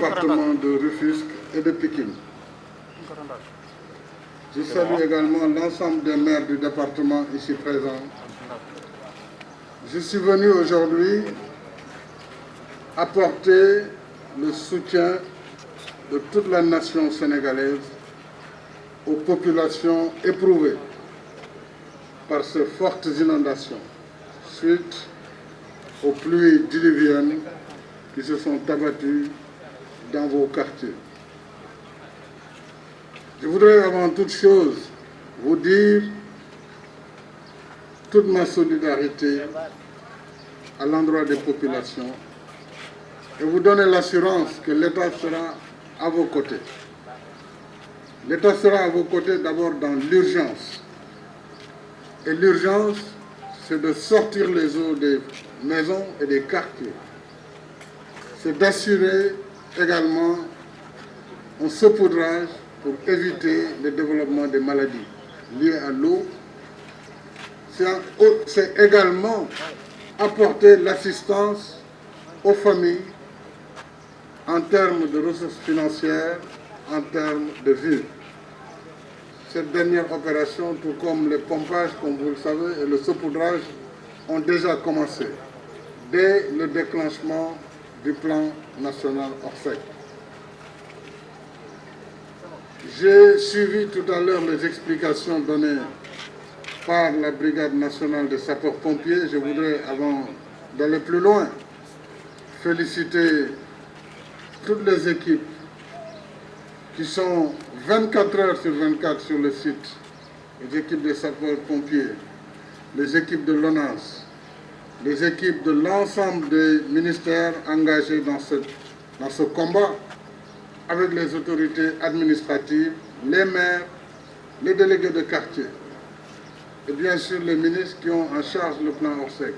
départements de Rufisque et de Pikine. Je salue également l'ensemble des maires du département ici présents. Je suis venu aujourd'hui apporter le soutien de toute la nation sénégalaise aux populations éprouvées par ces fortes inondations suite aux pluies diluviennes qui se sont abattues dans vos quartiers. Je voudrais avant toute chose vous dire toute ma solidarité à l'endroit des populations et vous donner l'assurance que l'État sera à vos côtés. L'État sera à vos côtés d'abord dans l'urgence. Et l'urgence, c'est de sortir les eaux des maisons et des quartiers. C'est d'assurer également un saupoudrage pour éviter le développement des maladies liées à l'eau. C'est également apporter l'assistance aux familles en termes de ressources financières, en termes de vivres. Cette dernière opération, tout comme les pompages, comme vous le savez, et le saupoudrage, ont déjà commencé dès le déclenchement du plan national Orsec. J'ai suivi tout à l'heure les explications données par la Brigade nationale des sapeurs-pompiers. Je voudrais, avant d'aller plus loin, féliciter toutes les équipes qui sont 24 heures sur 24 sur le site, les équipes des sapeurs-pompiers, les équipes de l'ONAS, les équipes de l'ensemble des ministères engagés dans ce combat, avec les autorités administratives, les maires, les délégués de quartier, et bien sûr les ministres qui ont en charge le plan Orsec.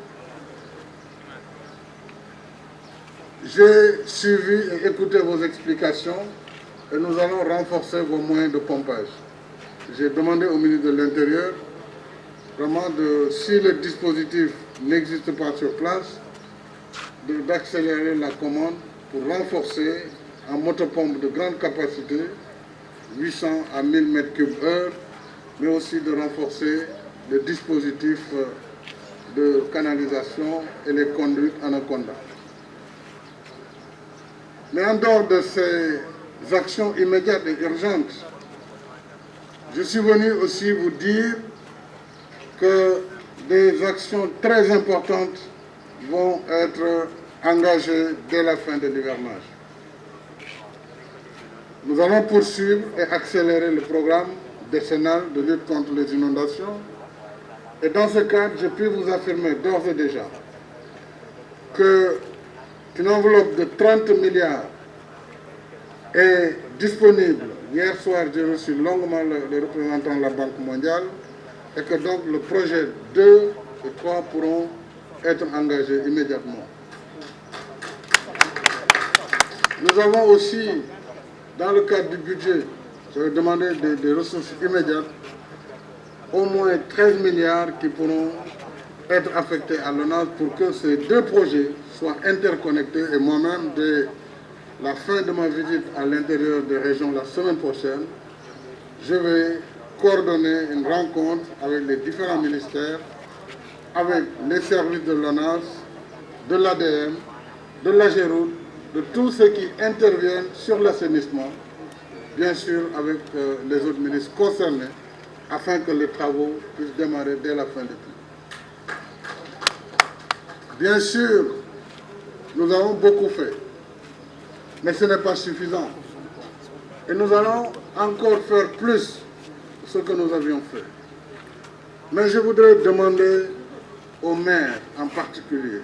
J'ai suivi et écouté vos explications et nous allons renforcer vos moyens de pompage. J'ai demandé au ministre de l'Intérieur, vraiment, si le dispositif n'existe pas sur place, d'accélérer la commande pour renforcer en motopompe de grande capacité, 800 à 1000 m3/h, mais aussi de renforcer le dispositif de canalisation et les conduites Anaconda. Mais en dehors de ces actions immédiates et urgentes, je suis venu aussi vous dire que des actions très importantes vont être engagées dès la fin de l'hivernage. Nous allons poursuivre et accélérer le programme décennal de lutte contre les inondations. Et dans ce cadre, je puis vous affirmer d'ores et déjà qu'une enveloppe de 30 milliards est disponible. Hier soir, j'ai reçu longuement le représentant de la Banque mondiale et que donc le projet 2 et 3 pourront être engagés immédiatement. Nous avons aussi, dans le cadre du budget, j'avais demandé des ressources immédiates, au moins 13 milliards qui pourront être affectés à l'ONAS pour que ces deux projets soient interconnectés. Et moi-même, dès la fin de ma visite à l'intérieur des régions la semaine prochaine, je vais coordonner une rencontre avec les différents ministères, avec les services de l'ONAS, de l'ADM, de l'AGEROUTE, de tous ceux qui interviennent sur l'assainissement, bien sûr avec les autres ministres concernés, afin que les travaux puissent démarrer dès la fin de l'été. Bien sûr, nous avons beaucoup fait, mais ce n'est pas suffisant. Et nous allons encore faire plus que ce que nous avions fait. Mais je voudrais demander aux maires en particulier,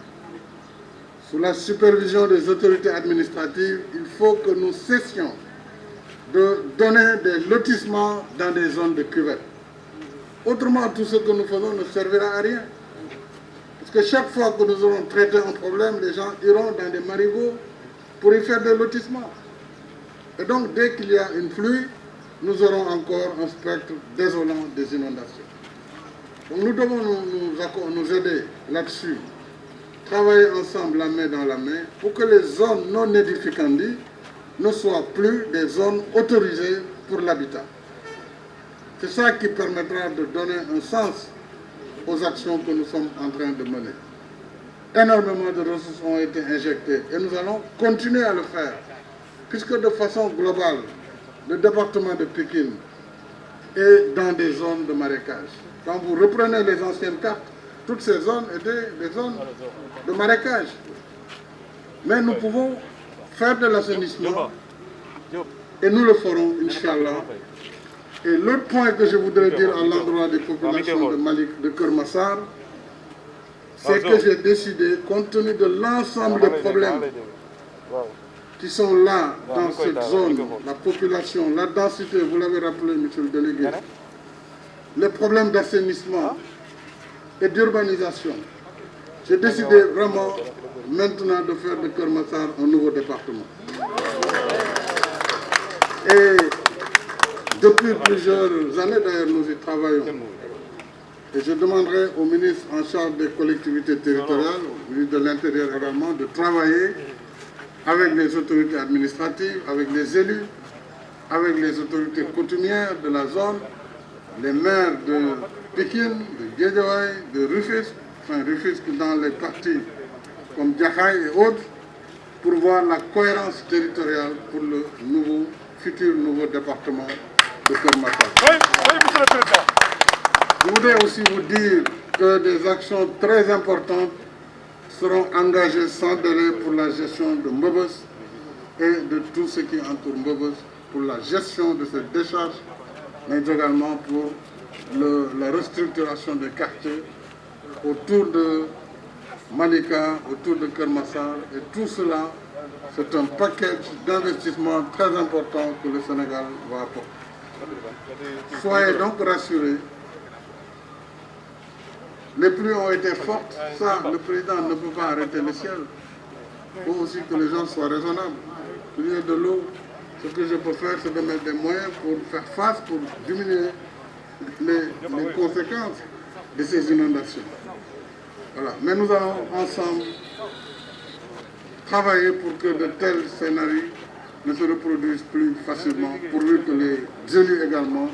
sous la supervision des autorités administratives, il faut que nous cessions de donner des lotissements dans des zones de cuvette. Autrement, tout ce que nous faisons ne servira à rien. Parce que chaque fois que nous aurons traité un problème, les gens iront dans des marigots pour y faire des lotissements. Et donc, dès qu'il y a une pluie, nous aurons encore un spectre désolant des inondations. Donc, nous devons nous aider là-dessus, travailler ensemble la main dans la main, pour que les zones non édificantes ne soient plus des zones autorisées pour l'habitat. C'est ça qui permettra de donner un sens aux actions que nous sommes en train de mener. Énormément de ressources ont été injectées et nous allons continuer à le faire, puisque de façon globale, le département de Pikine est dans des zones de marécage. Quand vous reprenez les anciennes cartes, toutes ces zones étaient des zones de marécage. Mais nous pouvons faire de l'assainissement et nous le ferons, Inch'Allah. Et l'autre point que je voudrais dire à l'endroit des populations de Malik, de Keur Massar, c'est que j'ai décidé, compte tenu de l'ensemble des problèmes qui sont là dans cette zone, la population, la densité, vous l'avez rappelé, monsieur le délégué, les problèmes d'assainissement et d'urbanisation, j'ai décidé vraiment maintenant de faire de Keur Massar un nouveau département. Et depuis plusieurs années, d'ailleurs, nous y travaillons. Et je demanderai au ministre en charge des collectivités territoriales, au ministre de l'Intérieur également, de travailler avec les autorités administratives, avec les élus, avec les autorités coutumières de la zone, les maires de Pikine, de Guédiawaye, de Rufisque, enfin Rufisque dans les parties comme Jaxaay et autres, pour voir la cohérence territoriale pour le futur nouveau département de Keur Massar. Oui, monsieur le Président. Je voudrais aussi vous dire que des actions très importantes seront engagées sans délai pour la gestion de Mbeubeuss et de tout ce qui entoure Mbeubeuss, pour la gestion de cette décharge, mais également pour la restructuration des quartiers autour de Malika, autour de Keur Massar, et tout cela, c'est un package d'investissement très important que le Sénégal va apporter. Soyez donc rassurés, les pluies ont été fortes, ça le président ne peut pas arrêter le ciel. Il faut aussi que les gens soient raisonnables. Il y a de l'eau, ce que je peux faire, c'est de mettre des moyens pour faire face, pour diminuer les conséquences de ces inondations. Voilà. Mais nous allons ensemble travailler pour que de tels scénarios ne se reproduisent plus facilement, pourvu que les élus également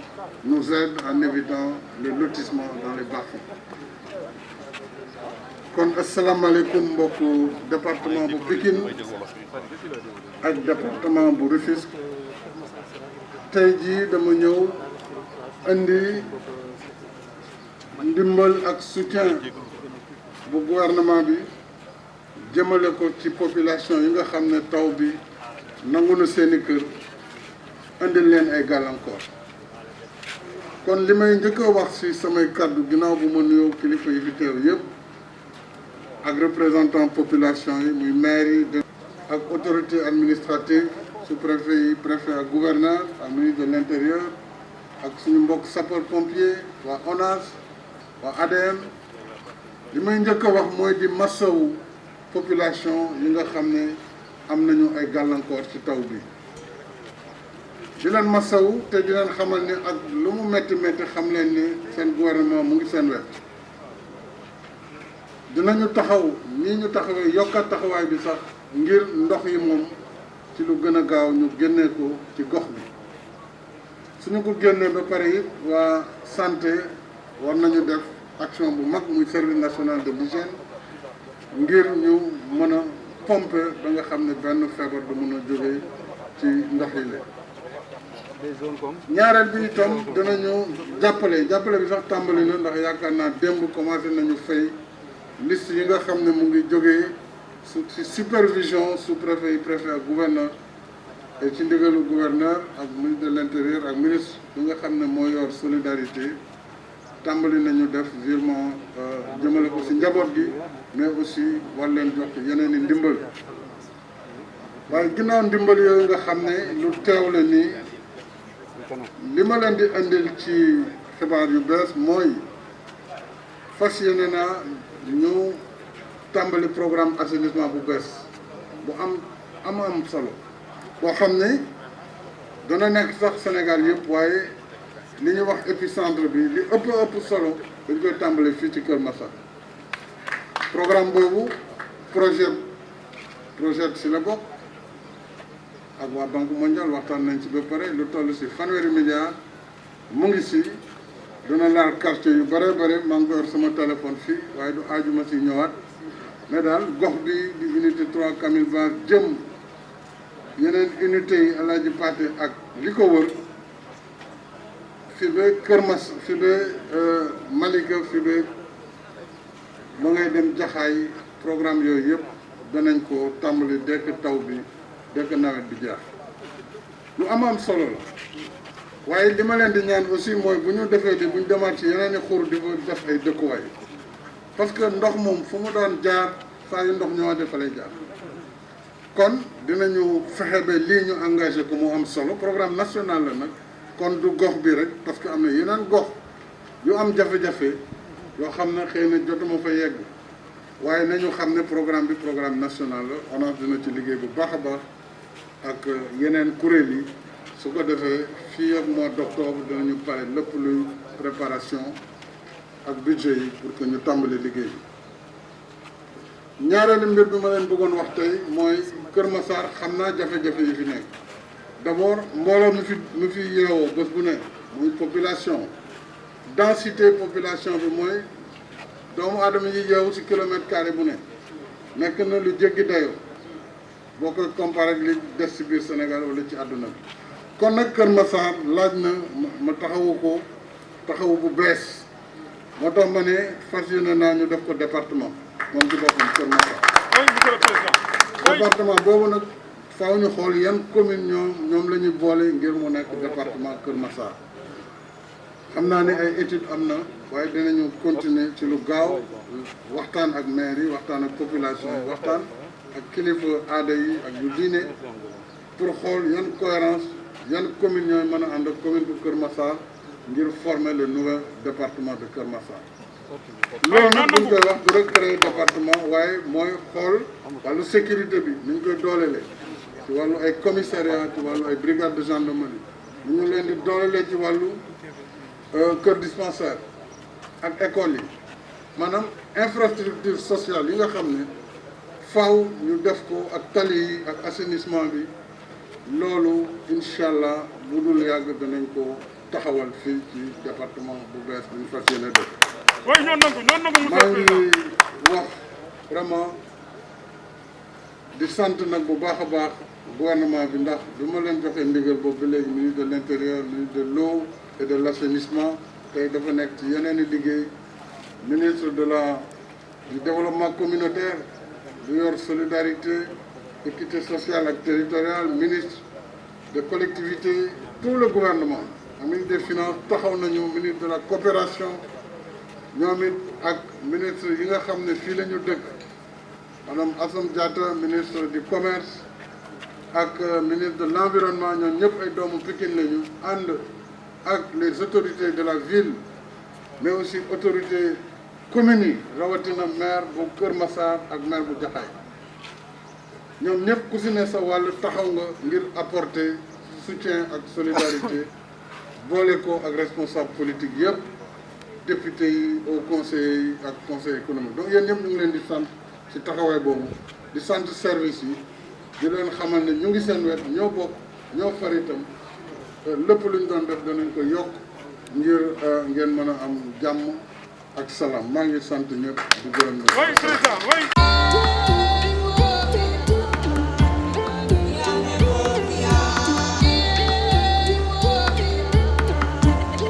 nous aident en évitant les lotissements dans les bas-fonds. kon asalaamaaleykum mbokku département bu Pikine ak département bu Rufisque tey jii dama ñëw indi ndimbal ak soutien bu gouvernement bi jëmale ko ci population yi nga xam ne taw bi nangu na seeni kër indil leen ay gàllankoor. kon li may njëkk a wax ci samay kàddu ginnaaw bu ma nuyoo kilifa yi fi teew yëpp ak représentant population yi muy maire yi ak autorité administrative sous-préfet yi préfet ak gouverneur ak ministre de l'intérieur ak suñu mbokk sapeur pompier waa ONAS waa ADM li may njëkk a wax mooy di massawu population yi nga xam ne am nañu ay gàllankoor ci taw bi di leen massawu te di leen xamal ni ak lu mu métti métti xam leen ni seen gouvernement mu ngi seen wet dinañu taxaw nii ñu taxawee yokkat taxawaay bi sax ngir ndox yi moom ci lu gën a gaaw ñu génnee ko ci gox bi suñu ko génnee ba pare it waa santé war nañu def action bu mag muy service national de l'hygiène ngir ñu mën a pomper ba nga xam ne benn feebar du mën a jógee ci ndox yi la ñaareel bi itam dinañu jàppale bi sax tàmbali na ndax yaakaar naa démb commencé nañu fay liste yi nga xam ne mu ngi jógee ci supervision sous-préfet yi préfet ak gouverneur et ci ndigalu gouverneur ak ministre de l'intérieur ak ministre bi nga xam ne moo yor solidarité tàmbali nañu def virement jëmale ko ci njaboot gi mais aussi war leen jox yeneen i ndimbal waaye ginnaaw ndimbal yooyu nga xam ne lu teew la nii li ma leen di indil ci xibaar yu bees mooy fas yéene naa ñu tàmbali programme assainissement bu bees bu am solo boo xam ne dana nekk sax Sénégal yëpp waaye li ñuy wax épicentre bi li ëpp solo dañ koy tàmbali fii ci Keur Massar programme boobu projet ci la bokk ak waa Banque mondiale waxtaan nañ ci ba pare lu toll si 1 milliard mu ngi si dina laal quartier yu bare maa ngi ko yor sama téléphone fii waaye du aajuma si ñëwaat mais daal gox bi di unité 3 Camille Ba jëm yeneen unité yi Alaaji Paate ak li ko wër fi ba Kër Mas fi ba Malika fi ba ba ngay dem Jaxaay programme yooyu yëpp danañ ko tàmbali dekk taw bi dekk nawet bi jaar lu am solo la waaye li ma leen di ñaan aussi mooy bu ñu defee di bu ñu demaat ci yeneen i xur di fa def ay dëkkuwaay parce que ndox moom fu mu doon jaar saa yu ndox ñoo defa lay jaar kon dinañu fexe ba lii ñu engagé ko mu am solo programme national la nag kon du gox bi rek parce que am na yeneen gox yu am jafe-jafe yoo xam ne xëy na jotuma fa yegg waaye nañu xam ne programme bi programme national la ONAS dina ci liggéey bu baax a baax ak yeneen kuréel yi su ko defee fii ak mois d'octobre dinañu pare lépp luy préparation ak budget yi pour que ñu tàmbali liggéey bi ñaareelu mbir bi ma leen bëggoon wax tey mooy Kër Massar xam naa jafe-jafe yi fi nekk d'abord mbooloo mi fi yeewoo bés bu ne muy population densité population bi mooy doomu aadama yi yeewu ci kilomètre carré bu ne nekk na lu jéggi dayoo boo koy comparé ak li des ci biir Sénégal wala ci àdduna bi kon nag Kër Massar laaj na ma taxawu bu bees moo tax ma ne fas yéene naa ñu def ko département moom ci boppam Kër Massar département boobu nag faaw ñu xool yan commune ñoom la ñuy boole ngir mu nekk département Kër Massar xam naa ne ay études am na waaye dinañu continuer ci lu gaaw waxtaan ak maire yi waxtaan ak population yi waxtaan ak kilifa aada yi ak yu diine pour xool yan cohérence yan commune ñooy mën a ànd ak commune bu Kër Massar ngir former le nouveau département de Kër Massar loolu nag buñ koy wax du rek créer département waaye mooy xool wàllu sécurité bi ni ñu koy doolelee ci wàllu ay commissariat ci wàllu ay brigade de gendarmerie ni ñu leen di doolelee ci wàllu kër dispensaire ak école yi maanaam infrastructure sociale yi nga xam ne faaw ñu def ko ak tali yi ak assainissement bi loolu incha allah bu dul yàgg danañ ko taxawal fii ci département bu bees bu ñu fas yéene def. maa ngi wax vraiment di sant nag bu baax a baax gouvernement bi ndax bi ma leen joxee ndigal boobu ba léegi ministre de l'intérieur ministre de l'eau et de l'assainissement tey dafa nekk ci yeneen i liggéey ministre du développement communautaire du yor solidarité équité sociale ak territoriale ministre des collectivités tout le gouvernement ministre des finances taxaw nañu ministre de la coopération ñoom it ak ministre yi nga xam ne fii la ñu dëkk madame Assome Diatta ministre du commerce ak ministre de l'environnement ñoom ñëpp ay doomu Pikine lañu ànd ak les autorités de la ville mais aussi autorités communes yi rawatina maire bu Kër Massar ak maire bu Jaxaay ñoom ñëpp ku si ne sa wàll taxaw nga ngir apporter soutien ak solidarité boole ko ak responsable politique yëpp député yi au conseil yi ak conseil économique donc yéen ñëpp ñu ngi leen di sant ci taxawaay boobu di sant service yi di leen xamal ne ñu ngi seen wet ñoo bokk ñoo far itam lépp lu ñu doon def danañ ko yokk ngir ngeen mën a am jàmm ak salaam maa ngi sant ñëpp di gërëm ñëpp.